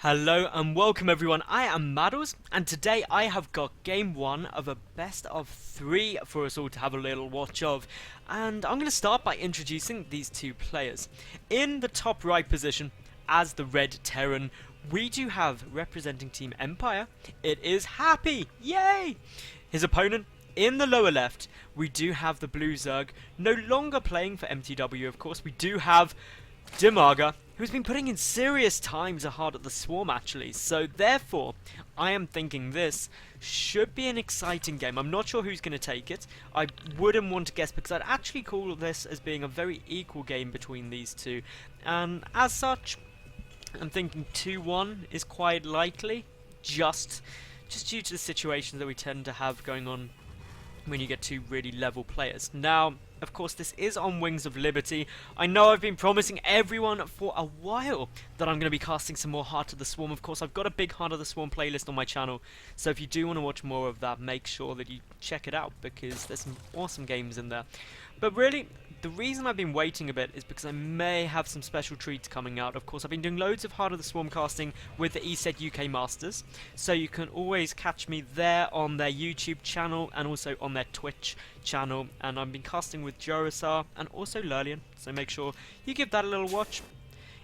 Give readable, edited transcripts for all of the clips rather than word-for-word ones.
Hello and welcome everyone, I am Madals, and today I have got game 1 of a best of 3 for us all to have a little watch of. And I'm going to start by introducing these two players. In the top right position, as the Red Terran, we do have, representing Team Empire, it is Happy, yay! His opponent, in the lower left, we do have the Blue Zerg, no longer playing for MTW of course, we do have Dimaga, who's been putting in serious times hard at the Swarm actually, so therefore I am thinking this should be an exciting game. I'm not sure who's going to take it. I wouldn't want to guess because I'd actually call this as being a very equal game between these two, and as such I'm thinking 2-1 is quite likely, just due to the situations that we tend to have going on when you get two really level players. Now, of course, this is on Wings of Liberty. I know I've been promising everyone for a while that I'm going to be casting some more Heart of the Swarm. Of course, I've got a big Heart of the Swarm playlist on my channel, so if you do want to watch more of that, make sure that you check it out, because there's some awesome games in there. But really, the reason I've been waiting a bit is because I may have some special treats coming out. Of course, I've been doing loads of Heart of the Swarm casting with the ESET UK Masters, so you can always catch me there on their YouTube channel and also on their Twitch channel. And I've been casting with Jorasar and also Lurlian, so make sure you give that a little watch.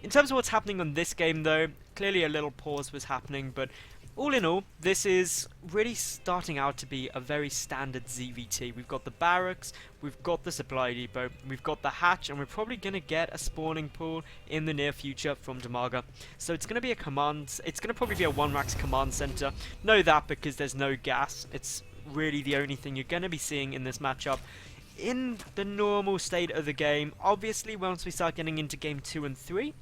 In terms of what's happening on this game though, clearly a little pause was happening, but all in all, this is really starting out to be a very standard ZvT. We've got the barracks, we've got the supply depot, we've got the hatch, and we're probably going to get a spawning pool in the near future from Dimaga. So it's going to be a command, it's going to probably be a 1-max command center. Know that because there's no gas. It's really the only thing you're going to be seeing in this matchup. In the normal state of the game, obviously once we start getting into game 2 and 3,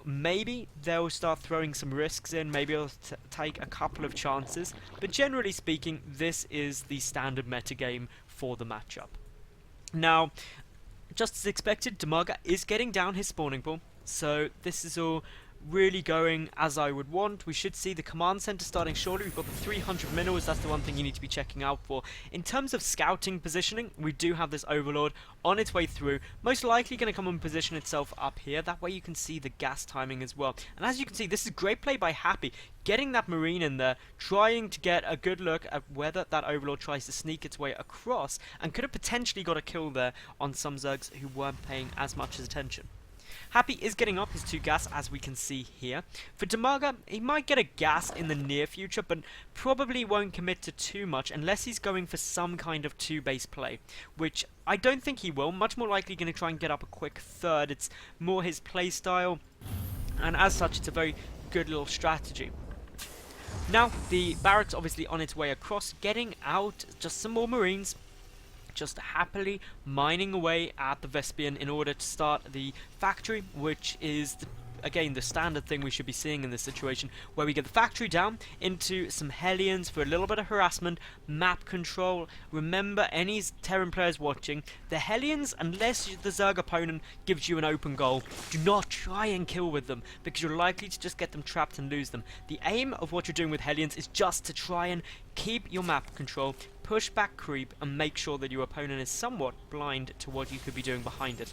maybe they'll start throwing some risks in, maybe they'll take a couple of chances, but generally speaking, this is the standard metagame for the matchup. Now, just as expected, Dimaga is getting down his spawning pool, so this is all really going as I would want. We should see the command center starting shortly. We've got the 300 minerals, that's the one thing you need to be checking out for. In terms of scouting positioning, we do have this overlord on its way through, most likely going to come and position itself up here. That way you can see the gas timing as well. And as you can see, this is great play by Happy, getting that marine in there, trying to get a good look at whether that overlord tries to sneak its way across, and could have potentially got a kill there on some Zergs who weren't paying as much attention. Happy is getting up his 2 gas, as we can see here. For Dimaga, he might get a gas in the near future, but probably won't commit to too much unless he's going for some kind of 2-base play, which I don't think he will. Much more likely going to try and get up a quick 3rd. It's more his play style, and as such, it's a very good little strategy. Now, the barracks obviously on its way across, getting out just some more marines, just happily mining away at the Vespian in order to start the factory, which is again the standard thing we should be seeing in this situation, where we get the factory down into some Hellions for a little bit of harassment, map control. Remember, any Terran players watching, the Hellions, unless the Zerg opponent gives you an open goal, do not try and kill with them, because you're likely to just get them trapped and lose them. The aim of what you're doing with Hellions is just to try and keep your map control, push back creep, and make sure that your opponent is somewhat blind to what you could be doing behind it.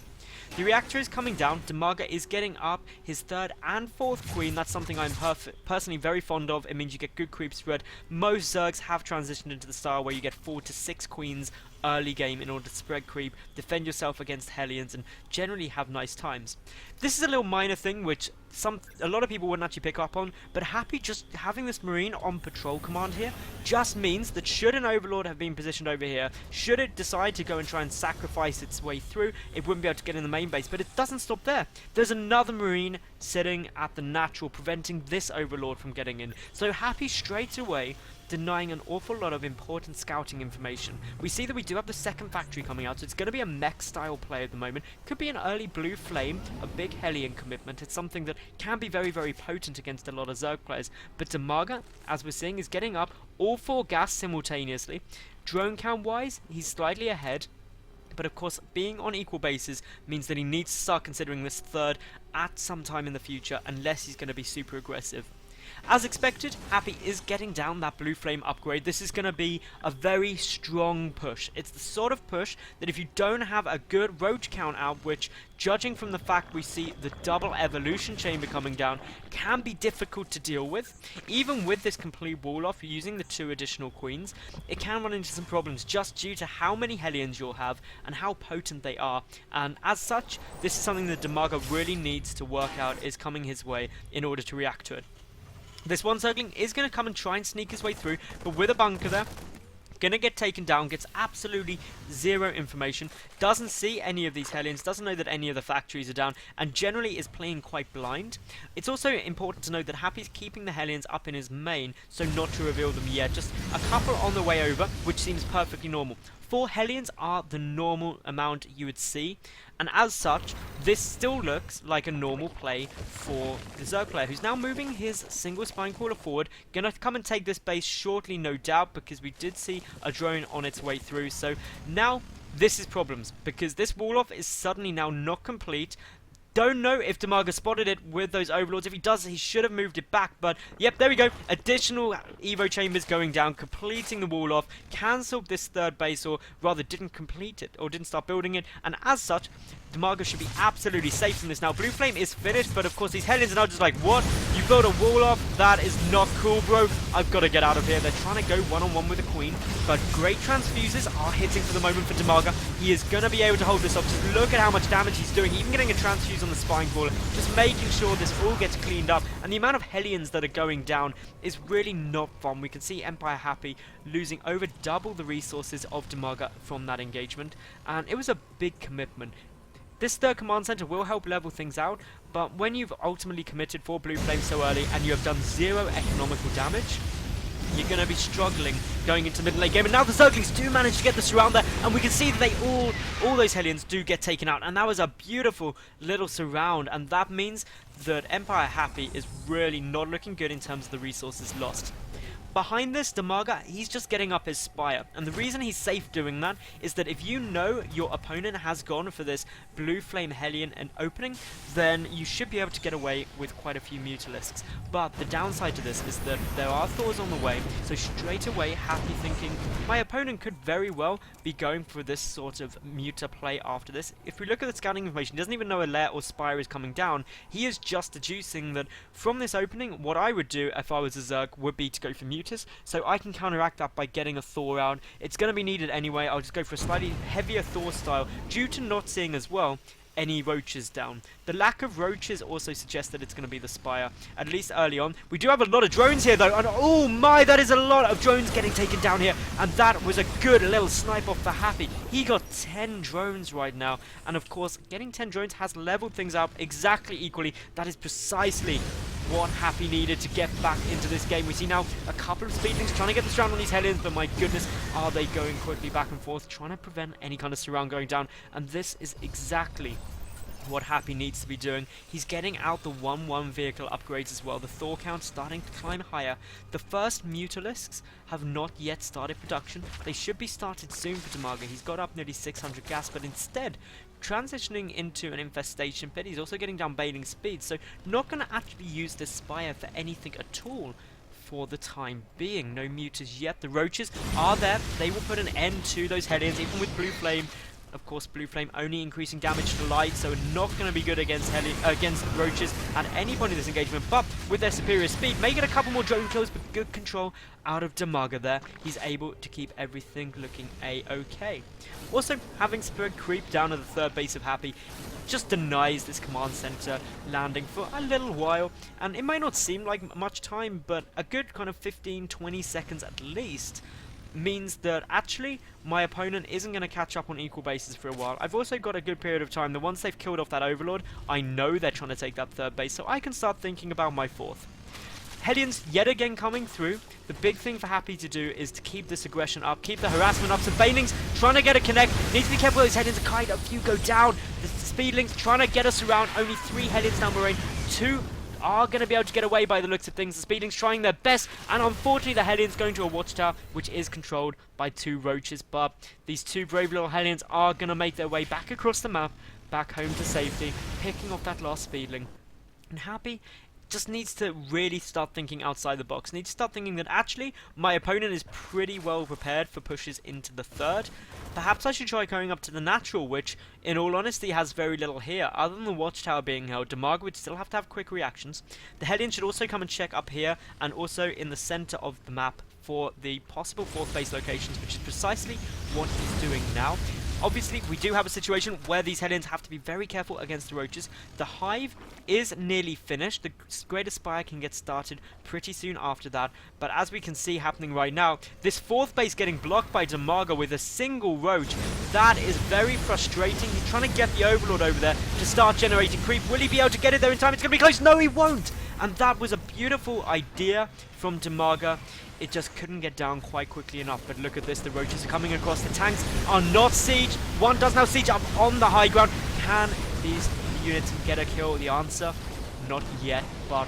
The reactor is coming down. Dimaga is getting up his 3rd and 4th queen. That's something I'm personally very fond of. It means you get good creep spread. Most Zergs have transitioned into the style where you get 4 to 6 queens early game in order to spread creep, defend yourself against Hellions, and generally have nice times. This is a little minor thing which a lot of people wouldn't actually pick up on, but Happy just having this marine on patrol command here just means that should an overlord have been positioned over here, should it decide to go and try and sacrifice its way through, it wouldn't be able to get in the main base. But it doesn't stop there. There's another marine sitting at the natural, preventing this overlord from getting in. So Happy straight away denying an awful lot of important scouting information. We see that we do have the 2nd factory coming out, so it's going to be a mech style play at the moment. Could be an early blue flame, a big Hellion commitment. It's something that can be very, very potent against a lot of Zerg players. But Dimaga, as we're seeing, is getting up all 4 gas simultaneously. Drone count wise, he's slightly ahead. But of course, being on equal bases means that he needs to start considering this 3rd at some time in the future, unless he's going to be super aggressive. As expected, Happy is getting down that blue flame upgrade. This is going to be a very strong push. It's the sort of push that if you don't have a good roach count out, which, judging from the fact we see the double evolution chamber coming down, can be difficult to deal with. Even with this complete wall off using the 2 additional queens, it can run into some problems just due to how many Hellions you'll have and how potent they are. And as such, this is something that Dimaga really needs to work out is coming his way in order to react to it. This one circling is going to come and try and sneak his way through, but with a bunker there, gonna get taken down, gets absolutely zero information, doesn't see any of these Hellions, doesn't know that any of the factories are down, and generally is playing quite blind. It's also important to note that Happy's keeping the Hellions up in his main, so not to reveal them yet, just a couple on the way over, which seems perfectly normal. 4 Hellions are the normal amount you would see, and as such, this still looks like a normal play for the Zerg player, who's now moving his single spine crawler forward. Gonna come and take this base shortly, no doubt, because we did see a drone on its way through. So now this is problems, because this wall off is suddenly now not complete. Don't know if Dimaga spotted it with those overlords. If he does, he should have moved it back. But, yep, there we go. Additional Evo chambers going down, completing the wall off. Cancelled this 3rd base, or rather didn't complete it, or didn't start building it. And as such, Dimaga should be absolutely safe from this. Now, Blue Flame is finished, but of course these Hellions are now just like, what? You built a wall off? That is not cool, bro. I've got to get out of here. They're trying to go one-on-one with the Queen, but great transfuses are hitting for the moment for Dimaga. He is going to be able to hold this off. Just look at how much damage he's doing, even getting a transfuse on the spine crawler, just making sure this all gets cleaned up. And the amount of Hellions that are going down is really not fun. We can see EmpireHappy losing over double the resources of Dimaga from that engagement, and it was a big commitment. This 3rd command center will help level things out, but when you've ultimately committed for Blue Flame so early and you have done 0 economical damage, you're going to be struggling going into middle lane game. And now the Zerglings do manage to get the surround there, and we can see that they all those Hellions do get taken out, and that was a beautiful little surround, and that means that EmpireHappy is really not looking good in terms of the resources lost. Behind this, Dimaga, he's just getting up his Spire, and the reason he's safe doing that is that if you know your opponent has gone for this Blue Flame Hellion and opening, then you should be able to get away with quite a few Mutalisks. But the downside to this is that there are Thors on the way, so straight away Happy thinking, my opponent could very well be going for this sort of Muta play after this. If we look at the scouting information, he doesn't even know a lair or Spire is coming down. He is just deducing that from this opening, what I would do if I was a Zerg would be to go for Mutas, so I can counteract that by getting a Thor out. It's going to be needed anyway. I'll just go for a slightly heavier Thor style, due to not seeing as well any roaches down. The lack of roaches also suggests that it's going to be the Spire, at least early on. We do have a lot of drones here though, and oh my, that is a lot of drones getting taken down here, and that was a good little snipe off for Happy. He got 10 drones right now, and of course getting 10 drones has leveled things up exactly equally. That is precisely what Happy needed to get back into this game. We see now a couple of speedlings trying to get the surround on these Hellions, but my goodness, are they going quickly back and forth, trying to prevent any kind of surround going down, and this is exactly what Happy needs to be doing. He's getting out the 1-1 vehicle upgrades as well. The Thor count starting to climb higher. The first Mutalisks have not yet started production. They should be started soon for Dimaga. He's got up nearly 600 gas, but instead transitioning into an infestation pit. He's also getting down bailing speed, so not going to actually use this Spire for anything at all for the time being. No Mutas yet. The Roaches are there. They will put an end to those Hellions, even with Blue Flame. Of course, Blue Flame only increasing damage to light, so not going to be good against Roaches at any point in this engagement, but with their superior speed, may get a couple more drone kills, but good control out of Dimaga there. He's able to keep everything looking a-okay. Also, having Spirit creep down to the 3rd base of Happy just denies this command center landing for a little while, and it might not seem like much time, but a good kind of 15-20 seconds at least means that actually my opponent isn't going to catch up on equal bases for a while. I've also got a good period of time that once they've killed off that Overlord, I know they're trying to take that 3rd base, so I can start thinking about my 4th. Hellions yet again coming through. The big thing for Happy to do is to keep this aggression up, keep the harassment up. So Banelings trying to get a connect. Needs to be careful with those Hellions. Quite a few go down. The Speedlings trying to get us around. Only 3 Hellions down Moraine. 2 are going to be able to get away by the looks of things. The Speedlings trying their best, and unfortunately the Hellions going to a watchtower, which is controlled by 2 Roaches, but these 2 brave little Hellions are going to make their way back across the map, back home to safety, picking off that last Speedling. And Happy just needs to really start thinking outside the box. Needs to start thinking that actually my opponent is pretty well prepared for pushes into the third. Perhaps I should try going up to the natural, which in all honesty has very little here. Other than the watchtower being held, Dimaga would still have to have quick reactions. The Hellion should also come and check up here and also in the center of the map for the possible 4th base locations, which is precisely what he's doing now. Obviously, we do have a situation where these Hellions have to be very careful against the roaches. The hive is nearly finished. The Greater Spire can get started pretty soon after that. But as we can see happening right now, this 4th base getting blocked by Dimaga with a single roach. That is very frustrating. He's trying to get the Overlord over there to start generating creep. Will he be able to get it there in time? It's going to be close. No, he won't. And that was a beautiful idea from Dimaga. It just couldn't get down quite quickly enough. But look at this, the roaches are coming across. The tanks are not siege. One does now siege up on the high ground. Can these units get a kill? The answer, not yet, but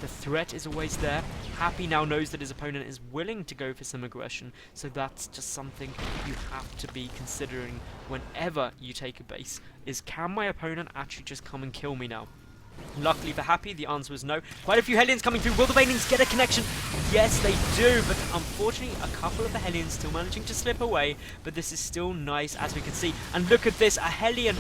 the threat is always there. Happy now knows that his opponent is willing to go for some aggression, so that's just something you have to be considering whenever you take a base, is can my opponent actually just come and kill me now? Luckily for Happy, the answer was no. Quite a few Hellions coming through. Will the Banelings get a connection? Yes, they do, but unfortunately, a couple of the Hellions still managing to slip away, but this is still nice, as we can see. And look at this, a Hellion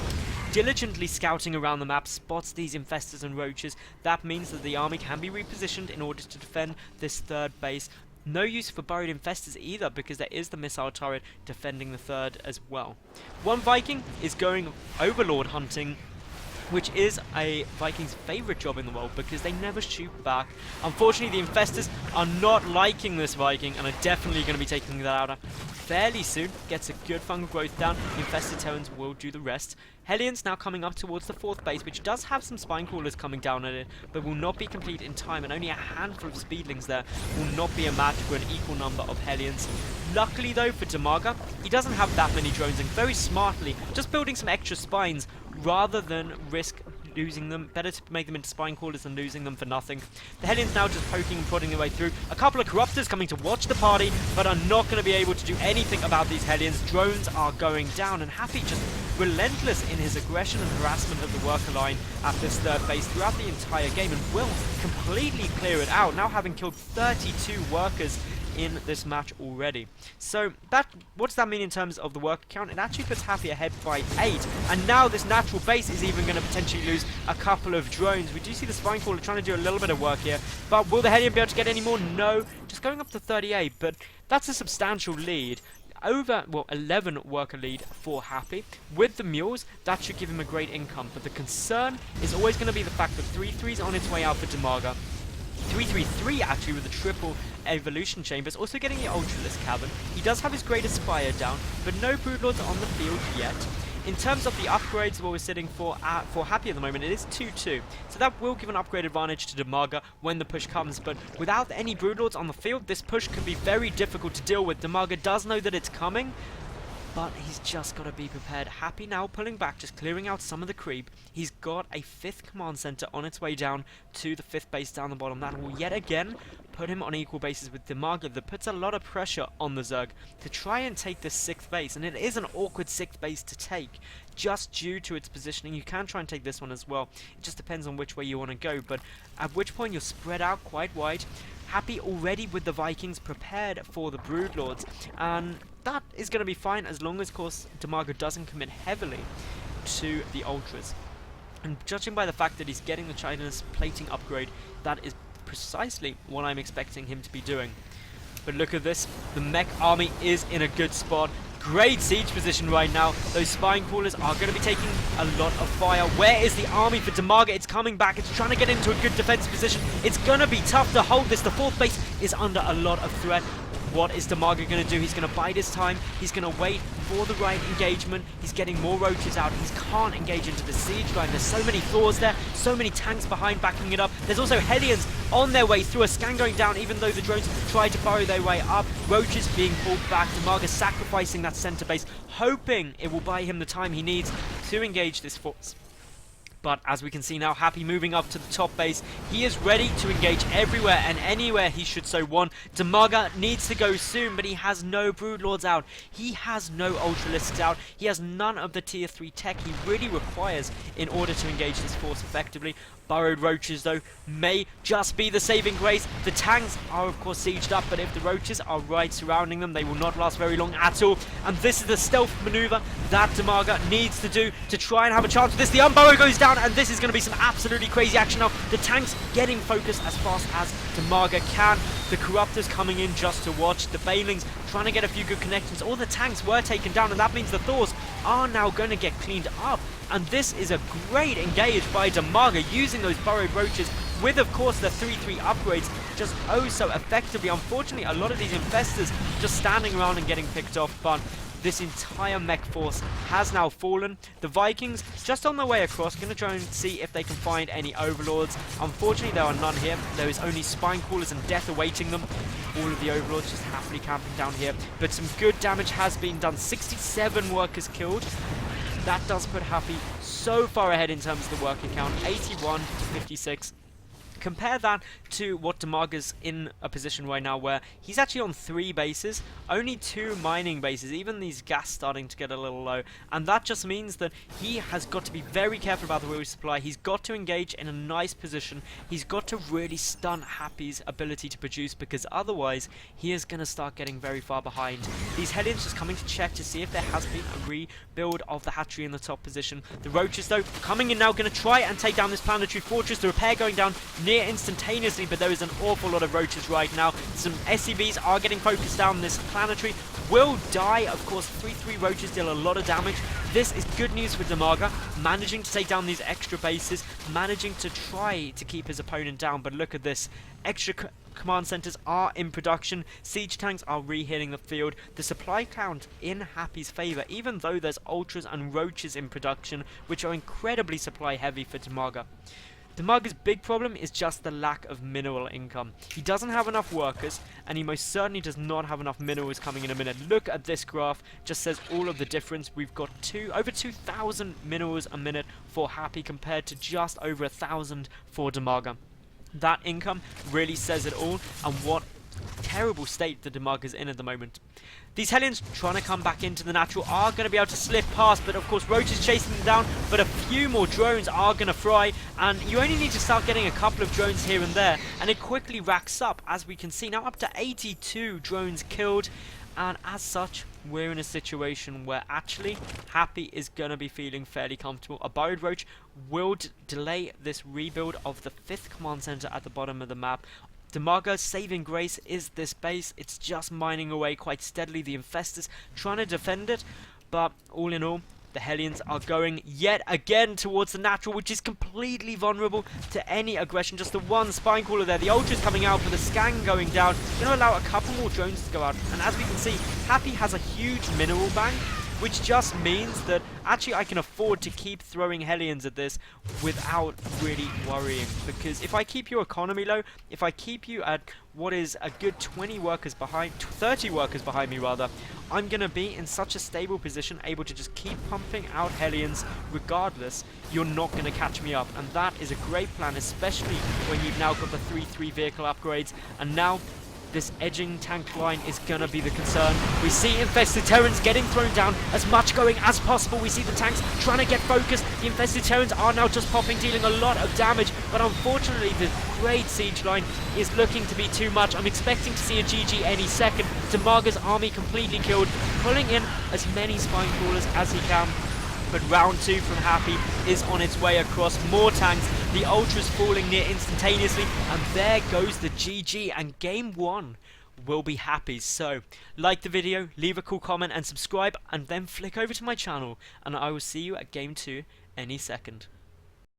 diligently scouting around the map, spots these infestors and roaches. That means that the army can be repositioned in order to defend this 3rd base. No use for burrowed infestors either, because there is the missile turret defending the 3rd as well. One Viking is going Overlord hunting, which is a Viking's favourite job in the world because they never shoot back. Unfortunately, the infestors are not liking this Viking and are definitely going to be taking that out fairly soon. Gets a good fungal growth down. The infested Terrans will do the rest. Hellions now coming up towards the 4th base, which does have some spine crawlers coming down at it, but will not be complete in time, and only a handful of speedlings there will not be a match for an equal number of Hellions. Luckily though for Dimaga, he doesn't have that many drones, and very smartly, just building some extra spines rather than risk losing them. Better to make them into spine crawlers than losing them for nothing. The Hellions now just poking and prodding their way through. A couple of Corruptors coming to watch the party, but are not going to be able to do anything about these Hellions. Drones are going down, and Happy just relentless in his aggression and harassment of the worker line at this 3rd base throughout the entire game, and will completely clear it out, now having killed 32 workers in this match already. So that, what does that mean in terms of the worker count? It actually puts Happy ahead by 8, and now this natural base is even going to potentially lose a couple of drones. We do see the Spine Crawler trying to do a little bit of work here, but will the Hellion be able to get any more? No, just going up to 38, but that's a substantial lead. Over, well, 11 worker lead for Happy. With the mules, that should give him a great income, but the concern is always going to be the fact that 3-3 is on its way out for Dimaga. 3-3-3 actually with a triple evolution chambers, also getting the Ultralisk Cavern. He does have his Greater Spire down, but no Broodlords on the field yet. In terms of the upgrades, what we're sitting for Happy at the moment, it is 2-2. So that will give an upgrade advantage to Dimaga when the push comes, but without any Broodlords on the field, this push could be very difficult to deal with. Dimaga does know that it's coming, but he's just got to be prepared. Happy now pulling back, just clearing out some of the creep. He's got a 5th command center on its way down to the 5th base down the bottom. That will yet again put him on equal bases with Dimaga. That puts a lot of pressure on the Zerg to try and take this 6th base, and it is an awkward 6th base to take just due to its positioning. You can try and take this one as well. It just depends on which way you want to go, but at which point you're spread out quite wide. Happy already with the Vikings prepared for the Broodlords, and that is going to be fine as long as, of course, Dimaga doesn't commit heavily to the Ultras. And judging by the fact that he's getting the China's plating upgrade, that is precisely what I'm expecting him to be doing. But look at this, the mech army is in a good spot. Great siege position right now. Those spine crawlers are going to be taking a lot of fire. Where is the army for Dimaga? It's coming back. It's trying to get into a good defense position. It's going to be tough to hold this. The 4th base is under a lot of threat. What is Dimaga going to do? He's going to bide his time. He's going to wait for the right engagement. He's getting more roaches out. He can't engage into the siege line. There's so many Thors there, so many tanks behind backing it up. There's also Hellions on their way through. A scan going down even though the drones try to burrow their way up. Roaches being pulled back. Dimaga sacrificing that center base, hoping it will buy him the time he needs to engage this force. But as we can see now, Happy moving up to the top base. He is ready to engage everywhere and anywhere he should so want. Dimaga needs to go soon, but he has no Broodlords out. He has no Ultralisks out. He has none of the tier 3 tech he really requires in order to engage this force effectively. Burrowed roaches, though, may just be the saving grace. The tanks are, of course, sieged up, but if the roaches are right surrounding them, they will not last very long at all. And this is the stealth maneuver that Dimaga needs to do to try and have a chance with this. The unburrow goes down, and this is going to be some absolutely crazy action now. The tanks getting focused as fast as Dimaga can. The Corruptors coming in just to watch. The Banelings trying to get a few good connections. All the tanks were taken down, and that means the Thors are now going to get cleaned up. And this is a great engage by Dimaga, using those burrowed roaches with, of course, the 3-3 upgrades just oh so effectively. Unfortunately, a lot of these infestors just standing around and getting picked off, but this entire mech force has now fallen. The Vikings, just on their way across, going to try and see if they can find any overlords. Unfortunately, there are none here. There is only spine crawlers and death awaiting them. All of the overlords just happily camping down here. But some good damage has been done. 67 workers killed. That does put Happy so far ahead in terms of the working count. 81 to 56. Compare that to what Dimaga's in a position right now where he's actually on 3 bases, only 2 mining bases, even these gas starting to get a little low, and that just means that he has got to be very careful about the real supply. He's got to engage in a nice position. He's got to really stun Happy's ability to produce, because otherwise he is going to start getting very far behind. These Hellions just coming to check to see if there has been a rebuild of the hatchery in the top position. The Roaches, though, coming in now, going to try and take down this planetary fortress. The repair going down near instantaneously, but there is an awful lot of roaches right now. Some SCVs are getting focused down. This planetary will die. Of course, 3-3 roaches deal a lot of damage. This is good news for Dimaga, managing to take down these extra bases, managing to try to keep his opponent down. But look at this. Extra command centers are in production. Siege tanks are re-hitting the field. The supply count in Happy's favor, even though there's ultras and roaches in production, which are incredibly supply heavy for Dimaga. Dimaga's big problem is just the lack of mineral income. He doesn't have enough workers, and he most certainly does not have enough minerals coming in a minute. Look at this graph, just says all of the difference. We've got over 2,000 minerals a minute for Happy compared to just over 1,000 for Dimaga. That income really says it all, and what terrible state the Dimaga's in at the moment. These Hellions trying to come back into the natural are going to be able to slip past, but of course roaches chasing them down, but a few more drones are going to fry, and you only need to start getting a couple of drones here and there, and it quickly racks up, as we can see now, up to 82 drones killed. And as such, we're in a situation where actually Happy is going to be feeling fairly comfortable. A burrowed roach will delay this rebuild of the 5th command center at the bottom of the map. Dimaga's saving grace is this base. It's just mining away quite steadily. The infestors trying to defend it, but all in all, the Hellions are going yet again towards the natural, which is completely vulnerable to any aggression. Just the one spine crawler there. The Ultra's coming out, but the scan going down. Going to allow a couple more drones to go out. And as we can see, Happy has a huge mineral bank, which just means that actually I can afford to keep throwing Hellions at this without really worrying. Because if I keep your economy low, if I keep you at what is a good 30 workers behind me rather, I'm going to be in such a stable position, able to just keep pumping out Hellions regardless. You're not going to catch me up, and that is a great plan, especially when you've now got the 3-3 vehicle upgrades, and now this edging tank line is going to be the concern. We see infested Terrans getting thrown down, as much going as possible. We see the tanks trying to get focused. The infested Terrans are now just popping, dealing a lot of damage, but unfortunately the great siege line is looking to be too much. I'm expecting to see a GG any second. Dimaga's army completely killed, pulling in as many spine crawlers as he can. But round 2 from Happy is on its way across. More tanks, the Ultras falling near instantaneously, and there goes the GG, and game 1 will be Happy's. So, like the video, leave a cool comment and subscribe, and then flick over to my channel, and I will see you at game 2 any second.